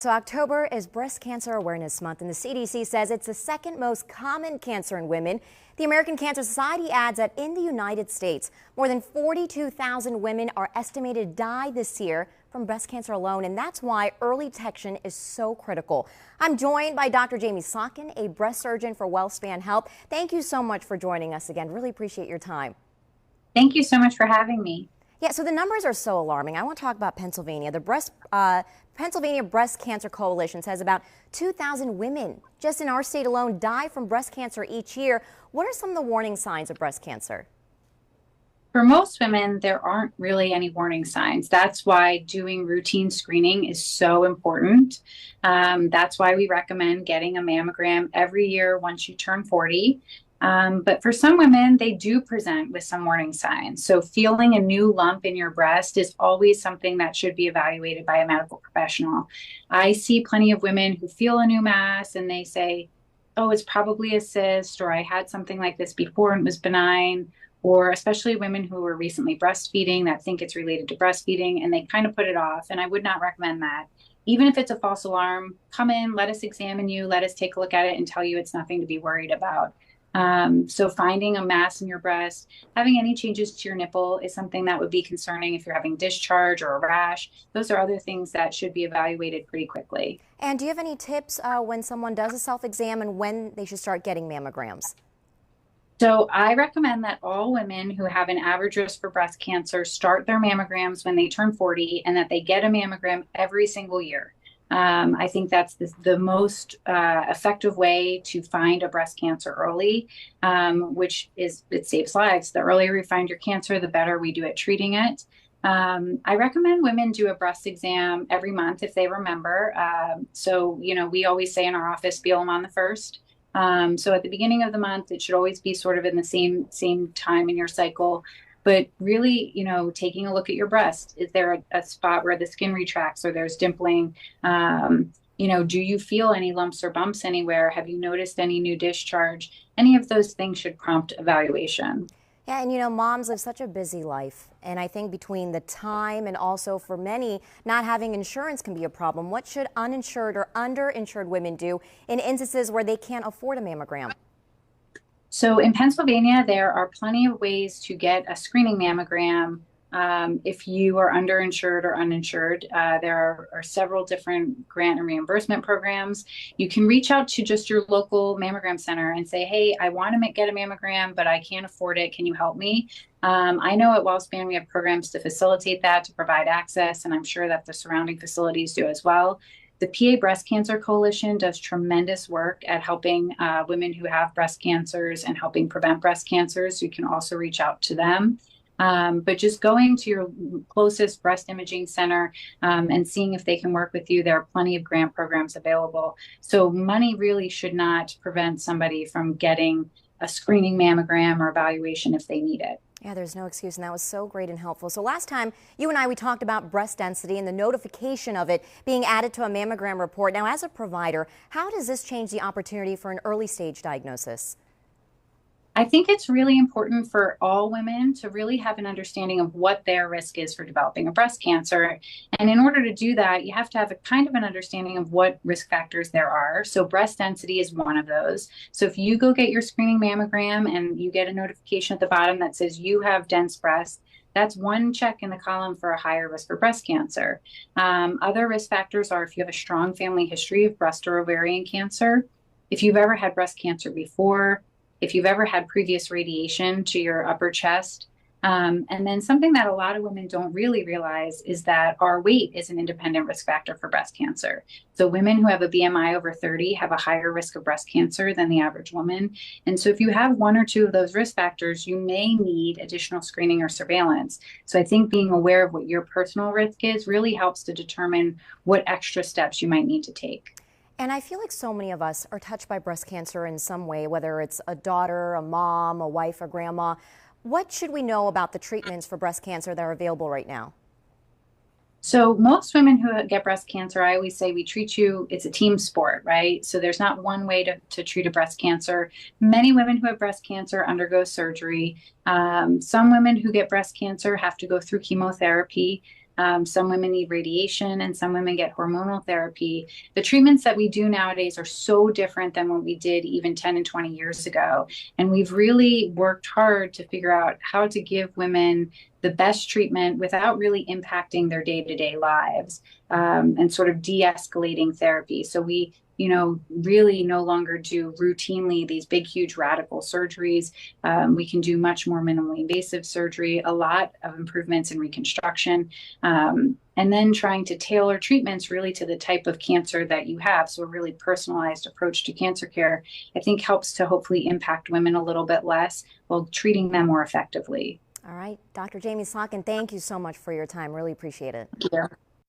So October is Breast Cancer Awareness Month, and the CDC says it's the second most common cancer in women. The American Cancer Society adds that in the United States, more than 42,000 women are estimated to die this year from breast cancer alone, and that's why early detection is so critical. I'm joined by Dr. Jamie Sotkin, a breast surgeon for WellSpan Health. Thank you so much for joining us again. Really appreciate your time. Thank you so much for having me. Yeah, so the numbers are so alarming. I want to talk about Pennsylvania. The Pennsylvania Breast Cancer Coalition says about 2,000 women just in our state alone die from breast cancer each year. What are some of the warning signs of breast cancer? For most women, there aren't really any warning signs. That's why doing routine screening is so important. That's why we recommend getting a mammogram every year once you turn 40. But for some women, they do present with some warning signs. So feeling a new lump in your breast is always something that should be evaluated by a medical professional. I see plenty of women who feel a new mass and they say, oh, it's probably a cyst, or I had something like this before and it was benign. Or especially women who were recently breastfeeding that think it's related to breastfeeding and they kind of put it off. And I would not recommend that. Even if it's a false alarm, come in, let us examine you, let us take a look at it and tell you it's nothing to be worried about. So finding a mass in your breast, having any changes to your nipple is something that would be concerning if you're having discharge or a rash. Those are other things that should be evaluated pretty quickly. And do you have any tips when someone does a self-exam and when they should start getting mammograms? So I recommend that all women who have an average risk for breast cancer start their mammograms when they turn 40 and that they get a mammogram every single year. I think that's the most effective way to find a breast cancer early, which is it saves lives. The earlier we find your cancer, the better we do at treating it. I recommend women do a breast exam every month if they remember. We always say in our office, feel them on the first. So at the beginning of the month, it should always be sort of in the same time in your cycle. But really, taking a look at your breast, is there a spot where the skin retracts or there's dimpling? Do you feel any lumps or bumps anywhere? Have you noticed any new discharge? Any of those things should prompt evaluation. Yeah, and moms live such a busy life, and I think between the time and also for many, not having insurance can be a problem. What should uninsured or underinsured women do in instances where they can't afford a mammogram? So in Pennsylvania, there are plenty of ways to get a screening mammogram if you are underinsured or uninsured. There are several different grant and reimbursement programs. You can reach out to just your local mammogram center and say, hey, I want to get a mammogram, but I can't afford it. Can you help me? I know at WellSpan we have programs to facilitate that, to provide access, and I'm sure that the surrounding facilities do as well. The PA Breast Cancer Coalition does tremendous work at helping women who have breast cancers and helping prevent breast cancers. So you can also reach out to them. But just going to your closest breast imaging center and seeing if they can work with you. There are plenty of grant programs available. So money really should not prevent somebody from getting a screening mammogram or evaluation if they need it. Yeah, there's no excuse, and that was so great and helpful. So last time, you and I, we talked about breast density and the notification of it being added to a mammogram report. Now, as a provider, how does this change the opportunity for an early stage diagnosis? I think it's really important for all women to really have an understanding of what their risk is for developing a breast cancer. And in order to do that, you have to have a kind of an understanding of what risk factors there are. So breast density is one of those. So if you go get your screening mammogram and you get a notification at the bottom that says you have dense breast, that's one check in the column for a higher risk for breast cancer. Other risk factors are if you have a strong family history of breast or ovarian cancer, if you've ever had breast cancer before, if you've ever had previous radiation to your upper chest. And then something that a lot of women don't really realize is that our weight is an independent risk factor for breast cancer. So women who have a BMI over 30 have a higher risk of breast cancer than the average woman. And so if you have one or two of those risk factors, you may need additional screening or surveillance. So I think being aware of what your personal risk is really helps to determine what extra steps you might need to take. And I feel like so many of us are touched by breast cancer in some way, whether it's a daughter, a mom, a wife, a grandma. What should we know about the treatments for breast cancer that are available right now? So most women who get breast cancer, I always say we treat you, it's a team sport, right? So there's not one way to treat a breast cancer. Many women who have breast cancer undergo surgery. Some women who get breast cancer have to go through chemotherapy. Some women need radiation and some women get hormonal therapy. The treatments that we do nowadays are so different than what we did even 10 and 20 years ago. And we've really worked hard to figure out how to give women the best treatment without really impacting their day-to-day lives, and sort of de-escalating therapy. So we really no longer do routinely these big, huge radical surgeries. We can do much more minimally invasive surgery, a lot of improvements in reconstruction, and then trying to tailor treatments really to the type of cancer that you have. So a really personalized approach to cancer care, I think, helps to hopefully impact women a little bit less while treating them more effectively. All right, Dr. Jamie Slotkin, thank you so much for your time. Really appreciate it. Thank you.